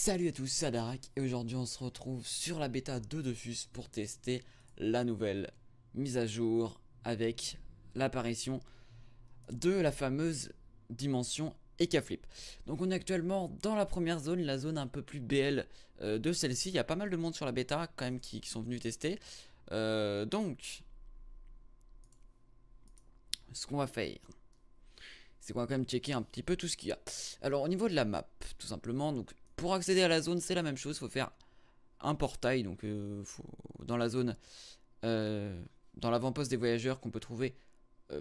Salut à tous, c'est Adarak et aujourd'hui on se retrouve sur la bêta de Dofus pour tester la nouvelle mise à jour avec l'apparition de la fameuse dimension Ekaflip. Donc on est actuellement dans la première zone, la zone un peu plus BL de celle-ci. Il y a pas mal de monde sur la bêta quand même qui sont venus tester. Donc ce qu'on va faire, c'est qu'on va quand même checker un petit peu tout ce qu'il y a. Alors au niveau de la map, tout simplement, donc pour accéder à la zone c'est la même chose, il faut faire un portail, donc dans la zone, dans l'avant-poste des voyageurs qu'on peut trouver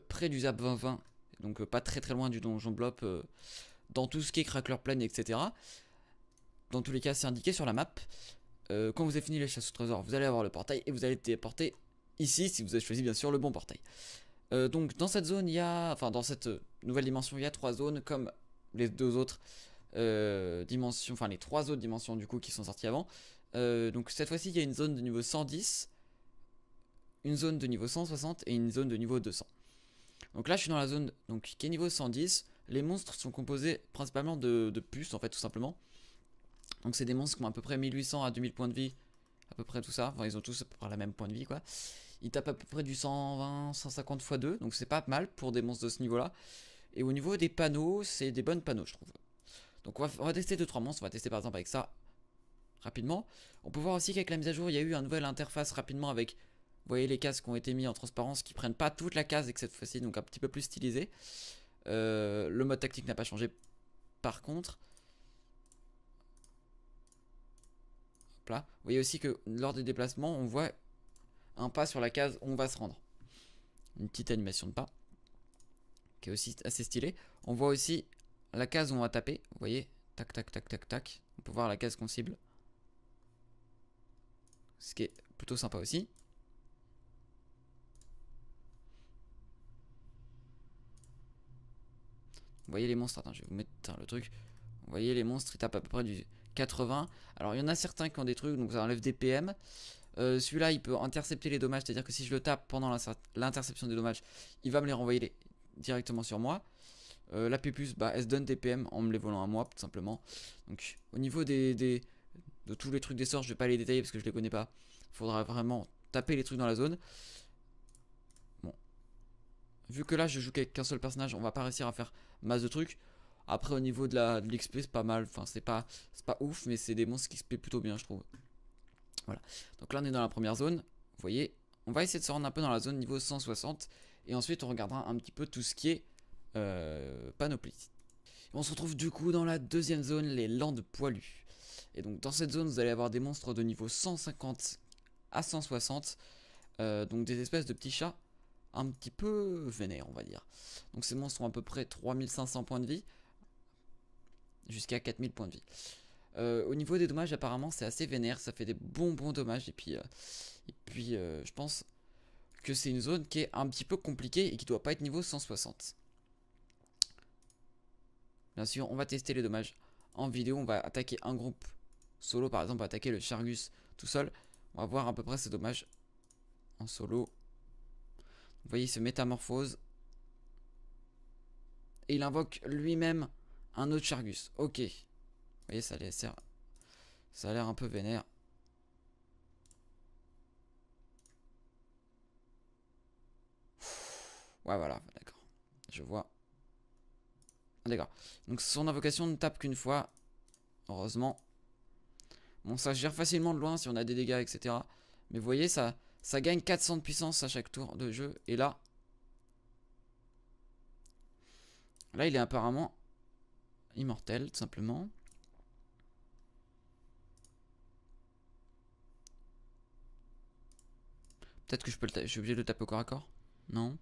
près du ZAP 2020, donc pas très loin du donjon Blop, dans tout ce qui est Crackler Plain, etc. Dans tous les cas c'est indiqué sur la map. Quand vous avez fini les chasses au trésor, vous allez avoir le portail et vous allez téléporter ici si vous avez choisi bien sûr le bon portail. Donc dans cette zone il y a, enfin dans cette nouvelle dimension il y a 3 zones comme les deux autres dimensions, enfin les 3 autres dimensions du coup qui sont sorties avant. Donc cette fois-ci il y a une zone de niveau 110, une zone de niveau 160 et une zone de niveau 200. Donc là je suis dans la zone donc, qui est niveau 110. Les monstres sont composés principalement de puces en fait tout simplement. Donc c'est des monstres qui ont à peu près 1800 à 2000 points de vie, à peu près tout ça, enfin ils ont tous à peu près la même point de vie quoi. Ils tapent à peu près du 120, 150 x 2, donc c'est pas mal pour des monstres de ce niveau là. Et au niveau des panneaux, c'est des bonnes panneaux je trouve. Donc on va tester 2-3 monstres, on va tester par exemple avec ça rapidement. On peut voir aussi qu'avec la mise à jour il y a eu une nouvelle interface rapidement avec, vous voyez les cases qui ont été mis en transparence, qui prennent pas toute la case avec cette fois-ci, donc un petit peu plus stylisé. Le mode tactique n'a pas changé par contre. Hop là. Vous voyez aussi que lors des déplacements on voit un pas sur la case où on va se rendre. Une petite animation de pas qui est aussi assez stylée. On voit aussi la case où on va taper, vous voyez, tac tac tac tac tac. On peut voir la case qu'on cible, ce qui est plutôt sympa aussi. Vous voyez les monstres, attends je vais vous mettre le truc. Vous voyez les monstres ils tapent à peu près du 80. Alors il y en a certains qui ont des trucs, donc ça enlève des PM. Celui-là il peut intercepter les dommages, c'est à dire que si je le tape pendant l'interception des dommages, il va me les renvoyer directement sur moi. La P+, bah, elle se donne des PM en me les volant à moi tout simplement. Donc au niveau de tous les trucs des sorts, je vais pas les détailler parce que je les connais pas. Faudra vraiment taper les trucs dans la zone. Bon, vu que là je joue qu'avec qu'un seul personnage, on va pas réussir à faire masse de trucs. Après au niveau de l'XP c'est pas mal, enfin c'est pas ouf, mais c'est des monstres qui XP plutôt bien je trouve. Voilà, donc là on est dans la première zone, vous voyez, on va essayer de se rendre un peu dans la zone niveau 160 et ensuite on regardera un petit peu tout ce qui est panoplie. On se retrouve du coup dans la deuxième zone, les landes poilues. Et donc dans cette zone vous allez avoir des monstres de niveau 150 à 160, donc des espèces de petits chats un petit peu vénères on va dire. Donc ces monstres ont à peu près 3500 points de vie jusqu'à 4000 points de vie. Au niveau des dommages apparemment c'est assez vénère, ça fait des bons dommages et puis je pense que c'est une zone qui est un petit peu compliquée et qui doit pas être niveau 160. Bien sûr on va tester les dommages en vidéo, on va attaquer un groupe solo par exemple, on va attaquer le Chargus tout seul, on va voir à peu près ses dommages en solo. Vous voyez il se métamorphose et il invoque lui-même un autre Chargus, ok. Vous voyez, ça a l'air un peu vénère. Ouais, voilà, d'accord. Je vois. D'accord. Donc son invocation ne tape qu'une fois. Heureusement. Bon, ça gère facilement de loin si on a des dégâts, etc. Mais vous voyez, ça gagne 400 de puissance à chaque tour de jeu. Et là, il est apparemment immortel, tout simplement. Peut-être que je suis obligé de le taper au corps à corps. Non.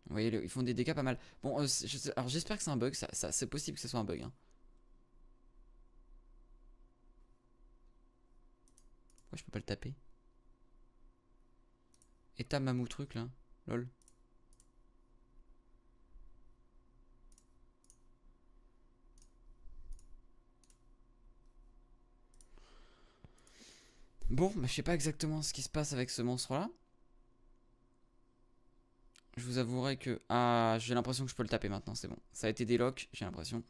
Vous voyez, ils font des dégâts pas mal. Bon, alors j'espère que c'est un bug. C'est possible que ce soit un bug. Hein. Pourquoi je peux pas le taper? Et t'as mamou truc là. Lol. Bon, bah, je sais pas exactement ce qui se passe avec ce monstre là. Je vous avouerai que... Ah, j'ai l'impression que je peux le taper maintenant, c'est bon. Ça a été délock, j'ai l'impression.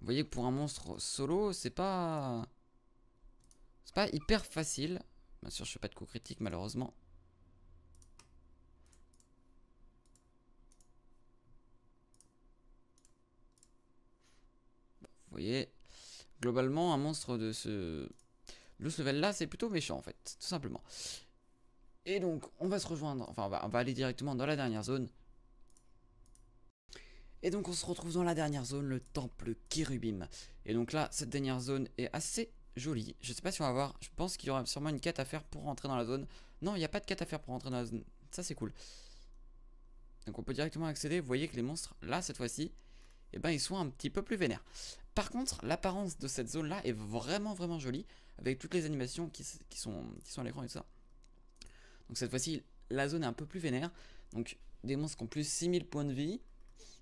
Vous voyez que pour un monstre solo, c'est pas... C'est pas hyper facile. Bien sûr, je fais pas de coup critique, malheureusement. Vous voyez, globalement, un monstre de ce level là, c'est plutôt méchant en fait, tout simplement. Et donc, on va se rejoindre, enfin, on va aller directement dans la dernière zone. Et donc, on se retrouve dans la dernière zone, le temple Kérubim. Et donc là, cette dernière zone est assez jolie. Je sais pas si on va voir, je pense qu'il y aura sûrement une quête à faire pour rentrer dans la zone. Non, il n'y a pas de quête à faire pour rentrer dans la zone. Ça, c'est cool. Donc, on peut directement accéder. Vous voyez que les monstres, là, cette fois-ci, eh ben, ils sont un petit peu plus vénères. Par contre, l'apparence de cette zone là est vraiment jolie, avec toutes les animations qui sont à l'écran et tout ça. Donc cette fois-ci, la zone est un peu plus vénère. Donc des monstres qui ont plus 6000 points de vie.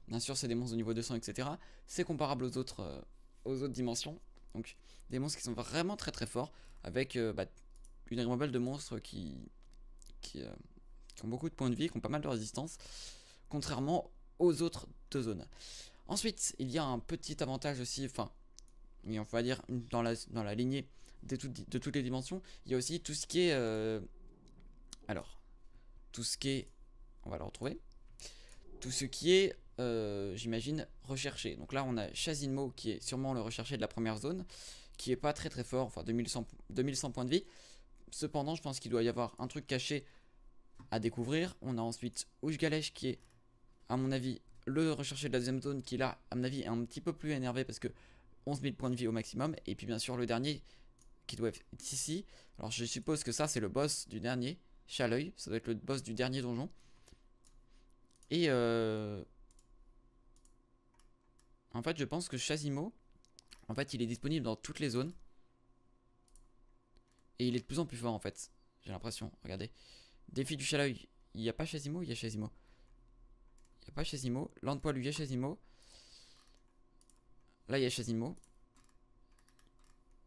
Bien sûr, c'est des monstres de niveau 200, etc. C'est comparable aux autres dimensions. Donc des monstres qui sont vraiment très forts, avec une ribambelle de monstres qui ont beaucoup de points de vie, qui ont pas mal de résistance, contrairement aux autres deux zones. Ensuite, il y a un petit avantage aussi, enfin, on va dire dans la lignée de toutes les dimensions, il y a aussi tout ce qui est... alors, tout ce qui est... On va le retrouver. Tout ce qui est, j'imagine, recherché. Donc là, on a Chazinmo, qui est sûrement le recherché de la première zone, qui est pas très fort, enfin 2100 points de vie. Cependant, je pense qu'il doit y avoir un truc caché à découvrir. On a ensuite Ujgalesh, qui est, à mon avis, le recherché de la deuxième zone, qui là, à mon avis, est un petit peu plus énervé parce que 11 000 points de vie au maximum. Et puis bien sûr le dernier qui doit être ici. Alors je suppose que ça c'est le boss du dernier, Chaleuil. Ça doit être le boss du dernier donjon. Et en fait je pense que Chazimo, en fait il est disponible dans toutes les zones. Et il est de plus en plus fort en fait. J'ai l'impression, regardez. Défi du Chaleuil, il n'y a pas Chazimo, il y a Chazimo. Il n'y a pas Chazimo. Land poilu, il y a Chazimo. Là, il y a Chazimo.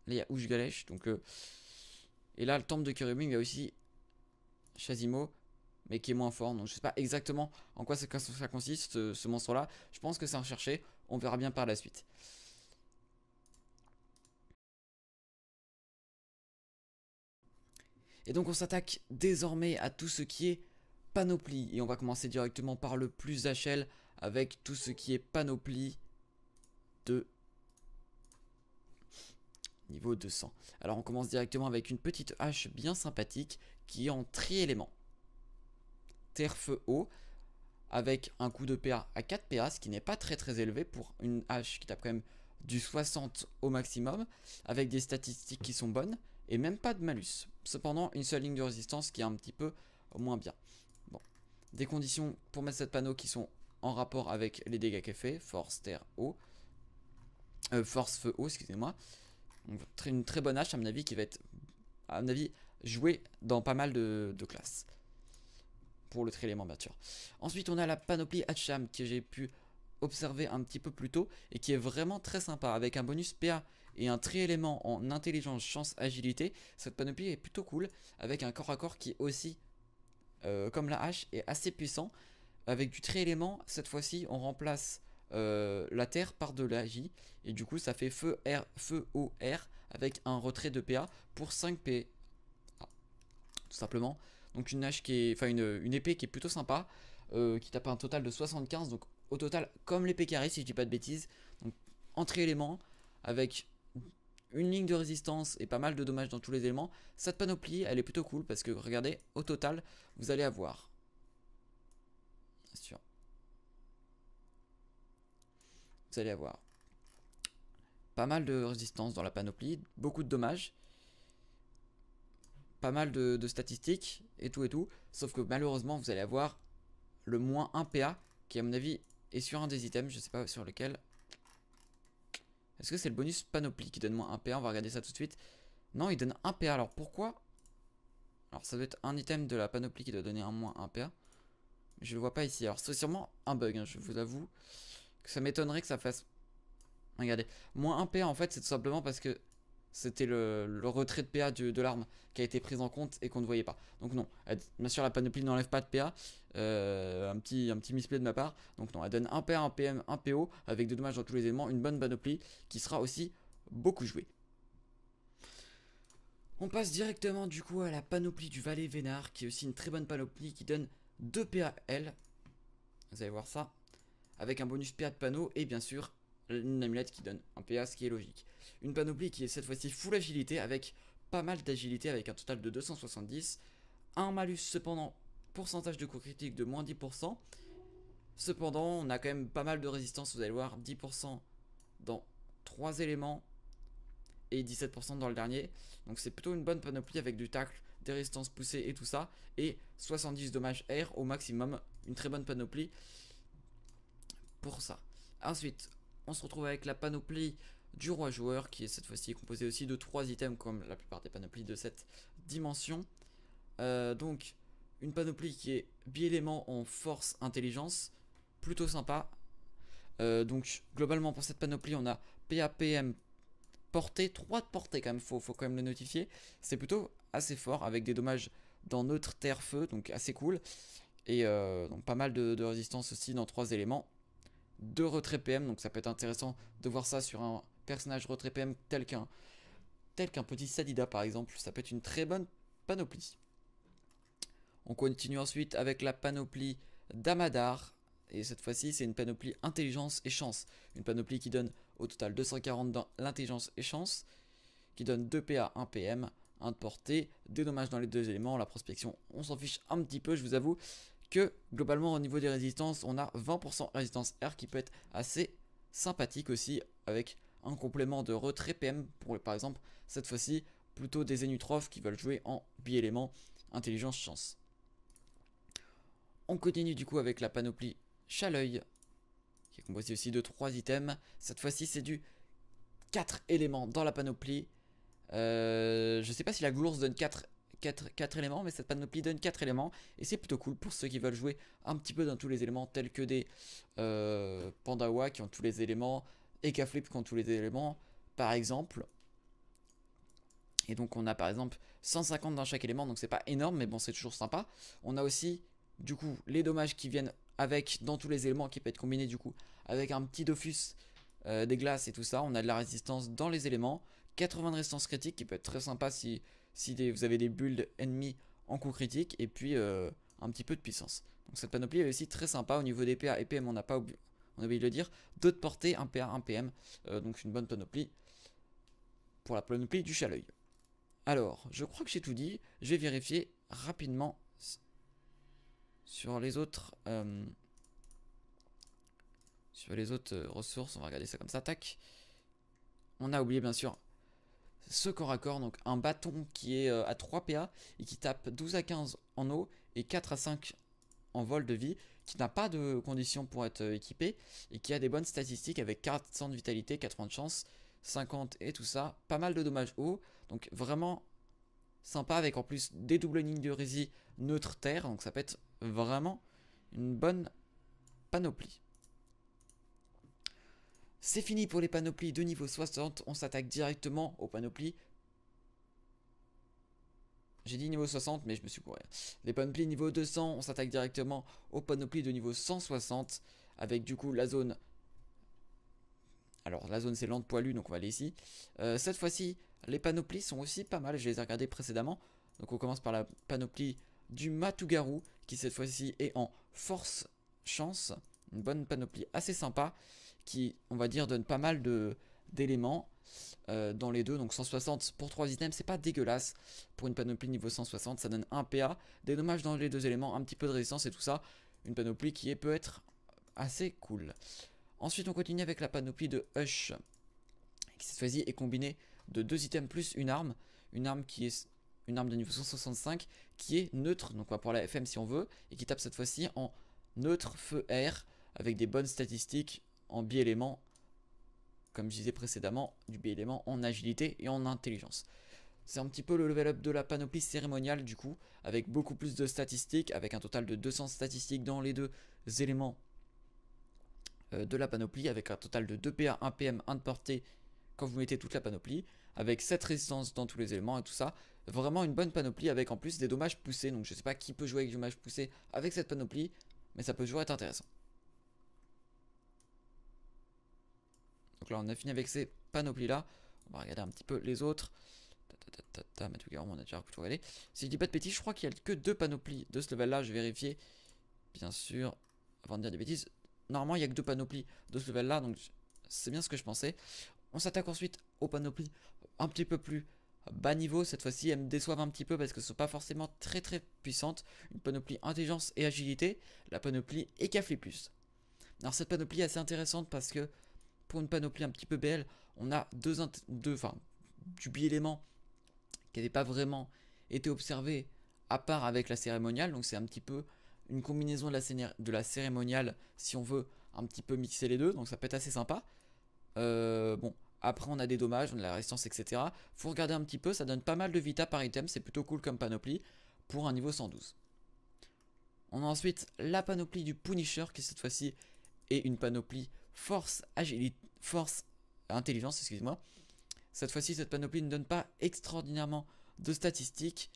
Là, il y a Ujgalesh. Donc, et là, le temple de Kérubim, il y a aussi Chazimo, mais qui est moins fort. Donc, je sais pas exactement en quoi ça consiste, ce monstre-là. Je pense que c'est un recherché. On verra bien par la suite. Et donc, on s'attaque désormais à tout ce qui est panoplie. Et on va commencer directement par le plus HL avec tout ce qui est panoplie de niveau 200. Alors on commence directement avec une petite hache bien sympathique qui est en tri-éléments. Terre, feu, eau, avec un coup de PA à 4 PA, ce qui n'est pas très élevé pour une hache qui tape quand même du 60 au maximum, avec des statistiques qui sont bonnes, et même pas de malus. Cependant, une seule ligne de résistance qui est un petit peu moins bien. Bon. Des conditions pour mettre cette panneau qui sont en rapport avec les dégâts qu'elle fait, force, terre, eau. Force, feu, eau, excusez-moi. Une très bonne hache à mon avis qui va être, à mon avis, jouée dans pas mal de classes. Pour le tri-élément bien sûr. Ensuite on a la panoplie Hatcham que j'ai pu observer un petit peu plus tôt et qui est vraiment très sympa avec un bonus PA et un tri-élément en intelligence, chance, agilité. Cette panoplie est plutôt cool avec un corps à corps qui aussi, comme la hache, est assez puissant. Avec du tri-élément, cette fois-ci on remplace la terre par de l'agi et du coup ça fait feu, air, feu, eau, air avec un retrait de PA pour 5 P. Ah, tout simplement. Donc une hache qui est, enfin une épée qui est plutôt sympa, qui tape un total de 75. Donc au total comme l'épée carrée si je dis pas de bêtises. Donc en tri-élément avec une ligne de résistance et pas mal de dommages dans tous les éléments. Cette panoplie elle est plutôt cool parce que regardez au total vous allez avoir, bien sûr, vous allez avoir pas mal de résistance dans la panoplie, beaucoup de dommages, pas mal de statistiques et tout, sauf que malheureusement vous allez avoir le moins 1 PA qui à mon avis est sur un des items, je sais pas sur lequel. Est-ce que c'est le bonus panoplie qui donne moins 1 PA? On va regarder ça tout de suite. Non, il donne 1 PA, alors pourquoi? Alors ça doit être un item de la panoplie qui doit donner un moins 1 PA. Mais je le vois pas ici, alors c'est sûrement un bug, hein, je vous avoue que ça m'étonnerait que ça fasse... Regardez, moins 1 PA en fait c'est tout simplement parce que c'était le retrait de PA de l'arme qui a été pris en compte et qu'on ne voyait pas. Donc non, bien sûr la panoplie n'enlève pas de PA, un petit misplay de ma part. Donc non, elle donne un PA, un PM, un PO avec des dommages dans tous les éléments, une bonne panoplie qui sera aussi beaucoup jouée. On passe directement du coup à la panoplie du Valet Vénard, qui est aussi une très bonne panoplie qui donne 2 PAL. Vous allez voir ça. Avec un bonus PA de panneau et bien sûr une amulette qui donne un PA, ce qui est logique. Une panoplie qui est cette fois-ci full agilité avec pas mal d'agilité avec un total de 270. Un malus cependant, pourcentage de coup critique de moins 10%. Cependant, on a quand même pas mal de résistance, vous allez voir, 10% dans 3 éléments et 17% dans le dernier. Donc c'est plutôt une bonne panoplie avec du tacle, des résistances poussées et tout ça. Et 70 dommages air au maximum, une très bonne panoplie pour ça. Ensuite, on se retrouve avec la panoplie du roi joueur qui est cette fois-ci composée aussi de 3 items comme la plupart des panoplies de cette dimension. Donc une panoplie qui est bi-élément en force intelligence, plutôt sympa. Donc globalement pour cette panoplie on a PAPM portée, 3 de portée quand même, faut quand même le notifier. C'est plutôt assez fort avec des dommages dans neutre, terre, feu, donc assez cool. Et donc pas mal de résistance aussi dans 3 éléments. 2 retraits PM, donc ça peut être intéressant de voir ça sur un personnage retrait PM tel qu'un petit Sadida par exemple, ça peut être une très bonne panoplie. On continue ensuite avec la panoplie d'Amadar, et cette fois-ci c'est une panoplie intelligence et chance, une panoplie qui donne au total 240 dans l'intelligence et chance, qui donne 2 PA, 1 PM, 1 de portée, des dommages dans les 2 éléments, la prospection on s'en fiche un petit peu, je vous avoue que globalement au niveau des résistances on a 20% résistance R qui peut être assez sympathique aussi avec un complément de retrait PM pour par exemple cette fois-ci plutôt des Zénutrophes qui veulent jouer en bi-élément intelligence chance. On continue du coup avec la panoplie Chaleuil qui est composée aussi de 3 items. Cette fois-ci c'est du 4 éléments dans la panoplie. Je sais pas si la Glourse donne 4 éléments, mais cette panoplie donne 4 éléments et c'est plutôt cool pour ceux qui veulent jouer un petit peu dans tous les éléments tels que des Pandawa qui ont tous les éléments, Ekaflip qui ont tous les éléments par exemple. Et donc on a par exemple 150 dans chaque élément, donc c'est pas énorme mais bon c'est toujours sympa. On a aussi du coup les dommages qui viennent avec dans tous les éléments qui peut être combiné du coup avec un petit Dofus des glaces et tout ça. On a de la résistance dans les éléments, 80 de résistance critique qui peut être très sympa si vous avez des builds ennemis en coup critique, et puis un petit peu de puissance. Donc cette panoplie est aussi très sympa au niveau des PA et PM, on a oublié de le dire, 2 de portée, 1 PA, 1 PM, donc une bonne panoplie pour la panoplie du Chaleuil. Alors, je crois que j'ai tout dit, je vais vérifier rapidement sur les autres ressources, on va regarder ça comme ça, tac. On a oublié bien sûr ce corps à corps, donc un bâton qui est à 3 PA et qui tape 12 à 15 en eau et 4 à 5 en vol de vie, qui n'a pas de conditions pour être équipé et qui a des bonnes statistiques avec 400 de vitalité, 80 de chance, 50 et tout ça, pas mal de dommages hauts, donc vraiment sympa avec en plus des doubles lignes de rési neutre terre, donc ça peut être vraiment une bonne panoplie. C'est fini pour les panoplies de niveau 60, on s'attaque directement aux panoplies. J'ai dit niveau 60 mais je me suis couru. Les panoplies niveau 200, on s'attaque directement aux panoplies de niveau 160 avec du coup la zone. Alors la zone c'est lente poilue donc on va aller ici. Cette fois-ci les panoplies sont aussi pas mal, je les ai regardées précédemment. Donc on commence par la panoplie du Matugaru qui cette fois-ci est en force chance. Une bonne panoplie assez sympa qui on va dire donne pas mal d'éléments dans les deux. Donc 160 pour 3 items c'est pas dégueulasse. Pour une panoplie niveau 160 ça donne 1 PA, des dommages dans les 2 éléments, un petit peu de résistance et tout ça. Une panoplie qui peut être assez cool. Ensuite on continue avec la panoplie de Hush qui cette fois-ci est combinée de 2 items plus une arme qui est une arme de niveau 165 qui est neutre, donc on va pour la FM si on veut, et qui tape cette fois-ci en neutre feu air avec des bonnes statistiques en bi-élément, comme je disais précédemment, du bi-élément en agilité et en intelligence. C'est un petit peu le level up de la panoplie cérémoniale du coup, avec beaucoup plus de statistiques, avec un total de 200 statistiques dans les 2 éléments de la panoplie, avec un total de 2 PA, 1 PM, 1 de portée quand vous mettez toute la panoplie, avec 7 résistances dans tous les éléments et tout ça. Vraiment une bonne panoplie avec en plus des dommages poussés. Donc je sais pas qui peut jouer avec des dommages poussés avec cette panoplie, mais ça peut toujours être intéressant. Donc là on a fini avec ces panoplies là. On va regarder un petit peu les autres. Mais tout cas, on a déjà tout regardé. Si je dis pas de bêtises, je crois qu'il n'y a que 2 panoplies de ce level là. Je vais vérifier, bien sûr, avant de dire des bêtises. Normalement il n'y a que 2 panoplies de ce level là, donc c'est bien ce que je pensais. On s'attaque ensuite aux panoplies un petit peu plus bas niveau. Cette fois-ci elles me déçoivent un petit peu parce que ce ne sont pas forcément très puissantes. Une panoplie intelligence et agilité, la panoplie Ekafli plus. Alors cette panoplie est assez intéressante parce que pour une panoplie un petit peu belle, on a du bi-élément qui n'avait pas vraiment été observé à part avec la cérémoniale. Donc c'est un petit peu une combinaison de la cérémoniale si on veut un petit peu mixer les deux. Donc ça peut être assez sympa. Bon, après on a des dommages, on a la résistance, etc. Faut regarder un petit peu, ça donne pas mal de vita par item. C'est plutôt cool comme panoplie pour un niveau 112. On a ensuite la panoplie du Punisher qui cette fois-ci est une panoplie force, agilité, force, intelligence, excusez-moi. Cette fois-ci, cette panoplie ne donne pas extraordinairement de statistiques,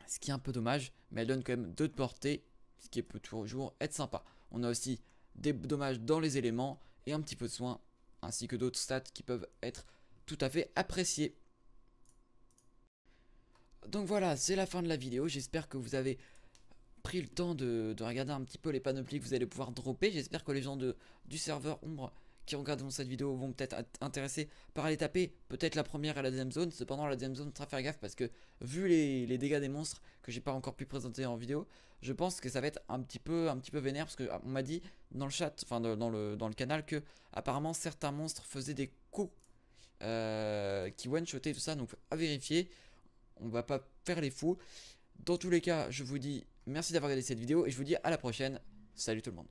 ce qui est un peu dommage, mais elle donne quand même 2 de portée, ce qui peut toujours être sympa. On a aussi des dommages dans les éléments et un petit peu de soin, ainsi que d'autres stats qui peuvent être tout à fait appréciés. Donc voilà, c'est la fin de la vidéo. J'espère que vous avez pris le temps de regarder un petit peu les panoplies que vous allez pouvoir dropper. J'espère que les gens du serveur Ombre qui regarderont cette vidéo vont peut-être être intéressés par aller taper peut-être la première et la deuxième zone. Cependant la deuxième zone, il faudra faire gaffe parce que vu les dégâts des monstres que j'ai pas encore pu présenter en vidéo, je pense que ça va être un petit peu vénère parce que on m'a dit dans le chat, enfin dans le canal, que apparemment certains monstres faisaient des coups qui one-shotaient tout ça, donc à vérifier. On va pas faire les fous. Dans tous les cas, je vous dis merci d'avoir regardé cette vidéo et je vous dis à la prochaine. Salut tout le monde.